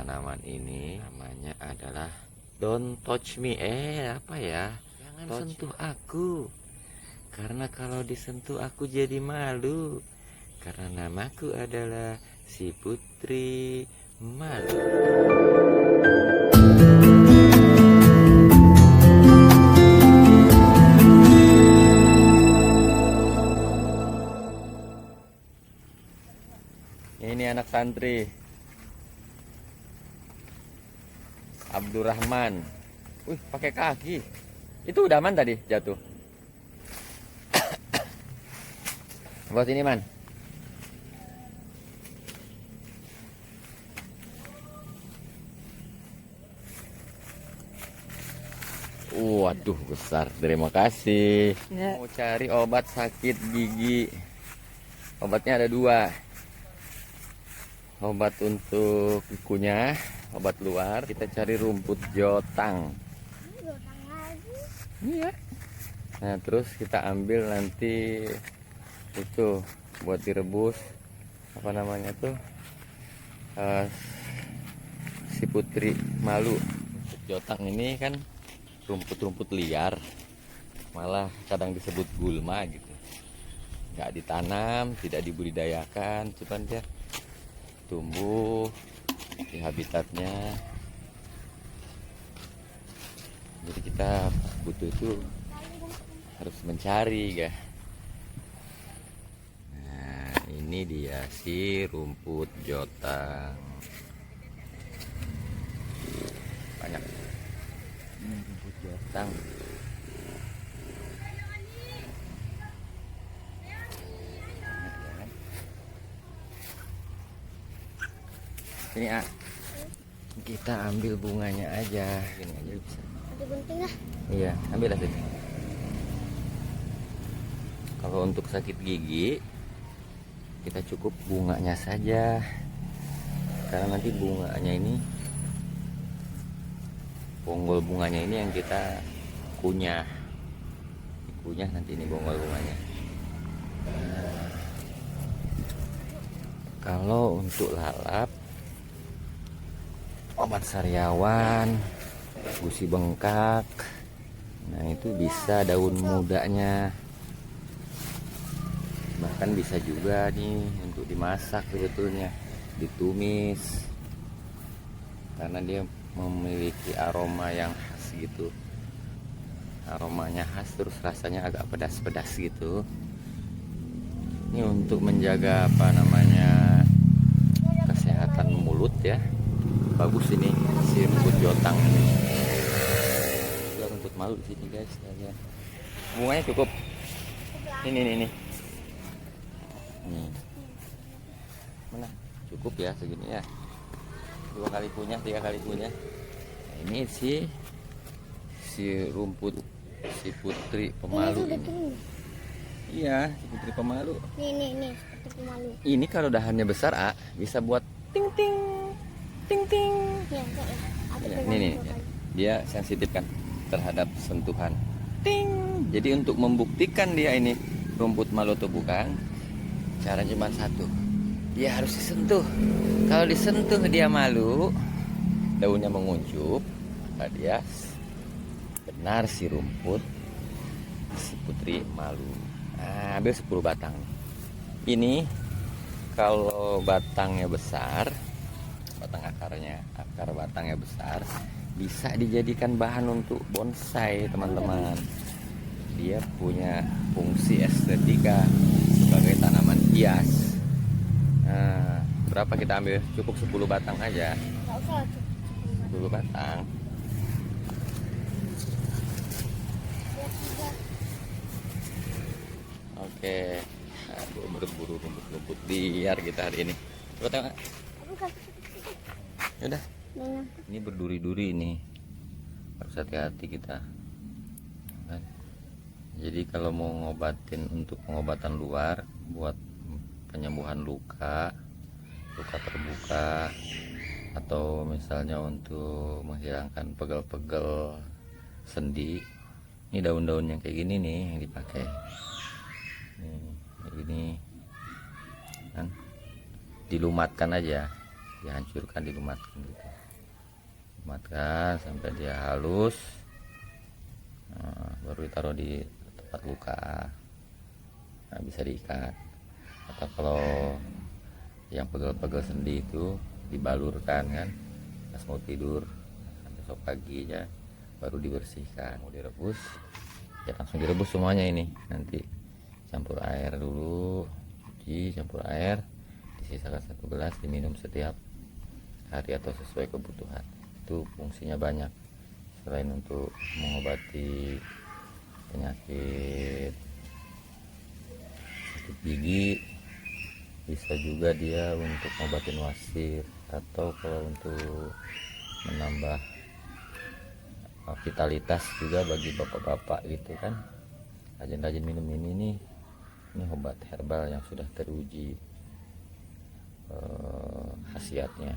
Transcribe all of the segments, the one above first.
tanaman ini namanya adalah don't touch me. Apa ya? Jangan sentuh aku. Karena kalau disentuh aku jadi malu. Karena namaku adalah si Putri Malu. Ini anak santri Abdurrahman. Wih, pakai kaki. Itu udah man tadi jatuh. Buat ini man. Waduh, besar. Terima kasih. Ya. Mau cari obat sakit gigi. Obatnya ada 2. Obat untuk kukunya, obat luar. Kita cari rumput jotang. Iya. Nah, terus kita ambil nanti itu buat direbus. Apa namanya tuh? Si Putri Malu. Rumput jotang ini kan rumput-rumput liar. Malah kadang disebut gulma gitu. Nggak ditanam, tidak dibudidayakan, cuman dia tumbuh di habitatnya. Jadi kita butuh itu harus mencari ya. Nah, ini dia si rumput jotang. Banyak. Ini rumput jotang. Ini kita ambil bunganya aja, gini aja bisa. Ada gunting lah. Iya, ambil aja. Kalau untuk sakit gigi, kita cukup bunganya saja, karena nanti bunganya ini, bonggol bunganya ini yang kita kunyah, nanti ini bonggol bunganya. Nah, kalau untuk lalap, obat sariawan, gusi bengkak, nah itu bisa daun mudanya, bahkan bisa juga nih untuk dimasak sebetulnya, ditumis, karena dia memiliki aroma yang khas gitu, aromanya khas, terus rasanya agak pedas-pedas gitu. Ini untuk menjaga apa namanya kesehatan mulut ya. Bagus ini si rumput jotang ini. Juga rumput malu di sini guys. Bunganya cukup. Ini. Nih. Mana? Cukup ya segini ya. 2 kali punya, 3 kali punya. Nah, ini si rumput si Putri Pemalu ini. Iya, si Putri Pemalu. Nih, seperti pemalu. Ini kalau dahannya besar, bisa buat ting ting. Ya, Ya, ini dia sensitif kan terhadap sentuhan. Ting. Jadi untuk membuktikan dia ini rumput malu atau bukan, cara cuma satu. Dia harus disentuh. Kalau disentuh dia malu, daunnya menguncup, maka dia benar si rumput si Putri Malu. Nah, ambil 10 batang. Ini kalau batangnya besar, batang akar batangnya besar, bisa dijadikan bahan untuk bonsai teman-teman. Dia punya fungsi estetika sebagai tanaman hias. Nah, berapa kita ambil? Cukup 10 batang aja. 10 batang. Oke. Aduh, berburu rumput-rumput liar kita hari ini. Coba tengok. Udah. Ini berduri-duri ini. Harus hati-hati kita. Kan? Jadi kalau mau ngobatin untuk pengobatan luar, buat penyembuhan luka terbuka, atau misalnya untuk menghilangkan pegel-pegel sendi, ini daun-daun yang kayak gini nih yang dipakai. Nih, kayak gini kan, dilumatkan aja dihancurkan, dilumatkan gitu. Lumatkan sampai dia halus. Nah, baru ditaruh di tempat luka. Nah, bisa diikat. Atau kalau yang pegel-pegel sendi itu dibalurkan kan, pas mau tidur, besok paginya baru dibersihkan. Mau direbus ya langsung direbus semuanya ini. Nanti campur air dulu, cuci, campur air, disisakan 1 gelas, diminum setiap hari atau sesuai kebutuhan. Itu fungsinya banyak, selain untuk mengobati penyakit sakit gigi, bisa juga dia untuk ngobatin wasir, atau kalau untuk menambah vitalitas juga bagi bapak-bapak gitu kan, rajin-rajin minum ini nih. Ini obat herbal yang sudah teruji khasiatnya.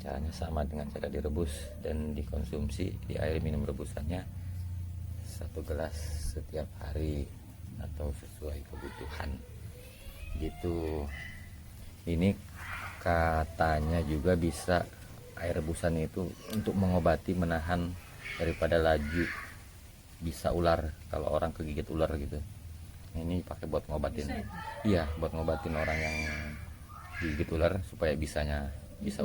Caranya sama dengan cara direbus dan dikonsumsi di air minum rebusannya 1 gelas setiap hari atau sesuai kebutuhan gitu. Ini katanya juga bisa, air rebusan itu untuk mengobati, menahan daripada laju bisa ular, kalau orang kegigit ular gitu. Ini pakai buat ngobatin. Iya, buat ngobatin orang yang digigit ular supaya bisa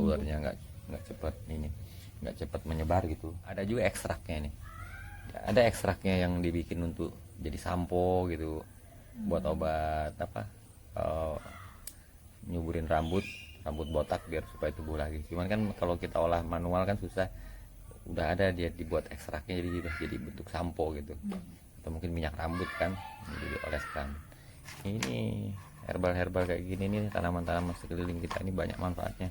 ularnya nggak cepat menyebar gitu. Ada juga ekstraknya nih. Ada ekstraknya yang dibikin untuk jadi sampo gitu, buat obat nyuburin rambut botak biar supaya tumbuh lagi. Cuman kan kalau kita olah manual kan susah. Udah ada dia dibuat ekstraknya, jadi bentuk sampo gitu. Atau mungkin minyak rambut kan, jadi oleskan. Ini herbal kayak gini nih, tanaman-tanaman sekeliling kita ini banyak manfaatnya.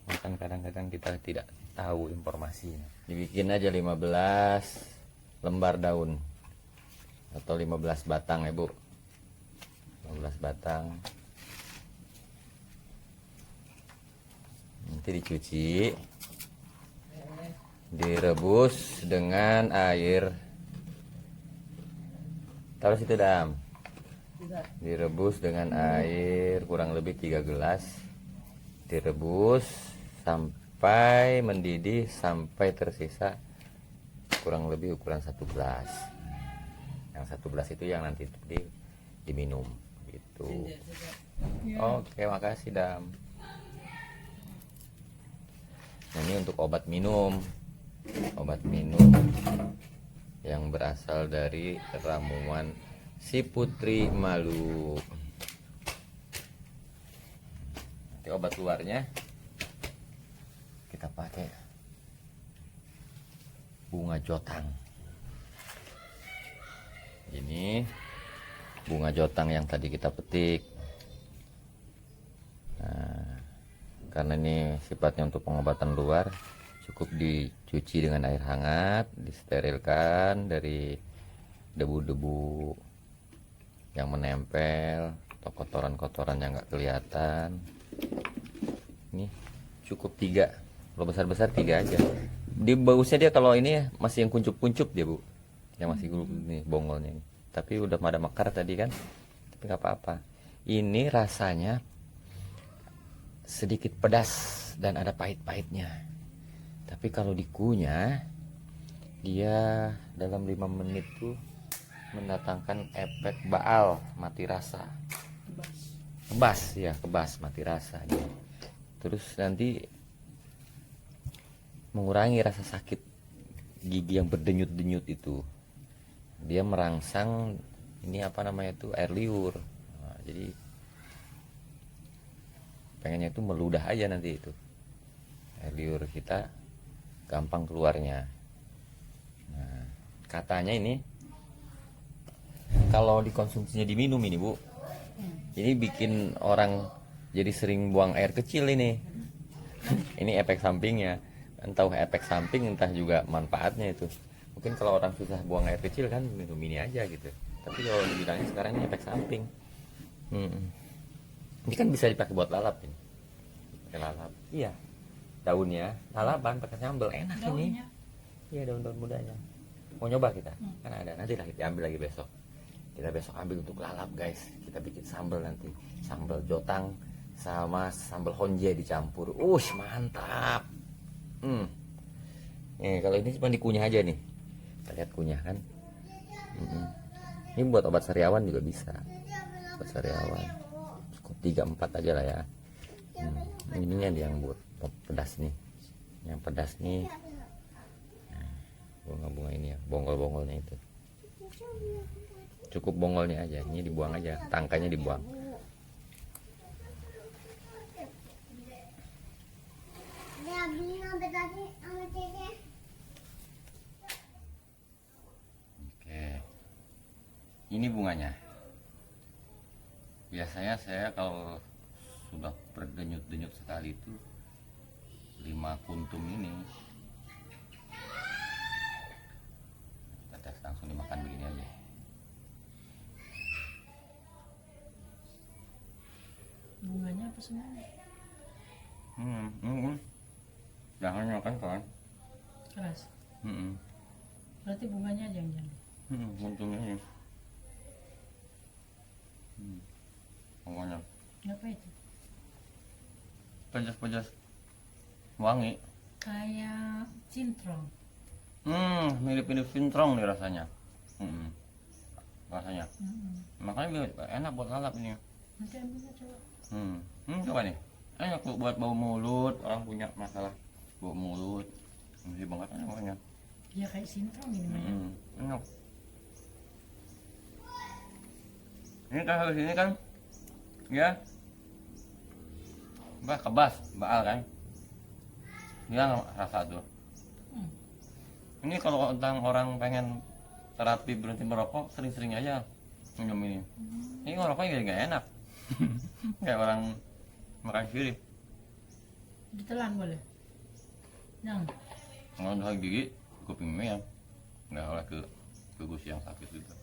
Cuma kan kadang-kadang kita tidak tahu informasinya. Dibikin aja 15 lembar daun atau 15 batang ya Bu. 15 batang. Nanti dicuci, direbus dengan air. Taruh situ Dam. Direbus dengan air kurang lebih 3 gelas. Direbus sampai mendidih, sampai tersisa kurang lebih ukuran 1 gelas. Yang 1 gelas itu yang nanti diminum gitu. Oke, makasih Dam. Nah, ini untuk obat minum yang berasal dari ramuan si Putri Malu. Nanti obat luarnya kita pakai bunga jotang. Ini bunga jotang yang tadi kita petik. Nah, karena ini sifatnya untuk pengobatan luar, cukup dicuci dengan air hangat, disterilkan dari debu-debu yang menempel atau kotoran-kotoran yang nggak kelihatan. Ini cukup 3, kalau besar-besar 3 aja. Di bagusnya dia kalau ini masih yang kuncup-kuncup dia Bu, yang masih nih bongolnya ini. Tapi udah pada mekar tadi kan, tapi nggak apa-apa. Ini rasanya sedikit pedas dan ada pahit-pahitnya. Tapi kalau dikunyah, dia dalam 5 menit tuh mendatangkan efek baal, mati rasa. Kebas mati rasa. Terus nanti mengurangi rasa sakit gigi yang berdenyut-denyut itu. Dia merangsang ini air liur. Nah, jadi pengennya itu meludah aja nanti itu air liur kita, gampang keluarnya. Nah, katanya ini kalau dikonsumsinya diminum ini Bu, ini bikin orang jadi sering buang air kecil ini. Ini efek sampingnya, entah efek samping entah juga manfaatnya itu. Mungkin kalau orang susah buang air kecil kan minum ini aja gitu, tapi kalau dibilangnya sekarang ini efek samping. Ini kan bisa dipakai buat lalap ini. Pakai lalap. Iya. Daunnya lalapan pakai sambal enak daunnya. Ini. Iya, daun-daun mudanya. Mau nyoba kita? Kan ada. Nanti lah kita ambil lagi besok. Kita besok ambil untuk lalap, guys. Kita bikin sambal nanti. Sambal jotang sama sambal honje dicampur. Mantap. Nih kalau ini cuma dikunyah aja nih. Kita lihat kunyah kan. Ini buat obat sariawan juga bisa. Obat sariawan. Cukup 3-4 aja lah ya. Ini yang buat pedas nih. Yang pedas nih. Nah, bunga-bunga ini ya, bonggol-bonggolnya itu. Cukup bonggolnya aja, ini dibuang aja, tangkainya dibuang. Oke, ini bunganya. Biasanya saya kalau sudah berdenyut-denyut sekali itu 5 kuntum ini kita tes langsung dimakan begini aja. Bunganya apa semuanya? Jangan makan kan? Keras. Berarti bunganya aja yang jangan. Kuntungnya ini. Pokoknya Apa itu? pedas-pedas, wangi. Kayak cintrong. Mirip-mirip sintrong nih rasanya. Rasanya. Makanya enak buat lalap ini. Nanti ambilnya coba. Coba nih. Enak tuh buat bau mulut, orang punya masalah bau mulut. Masih banget enak. Ya kayak cintrong ini mah. Enak. Ini kan habis ini kan, ya, kebas, baal kan, dia rasa tuh. Ini kalau tentang orang pengen terapi berhenti merokok, sering-sering aja minum ini. Ini ngerokoknya gak enak, kayak orang makan sirip. Ditelan boleh? Yang Kalau udah gigi, kuping ya, nggak oleh ke gusi yang sakit gitu.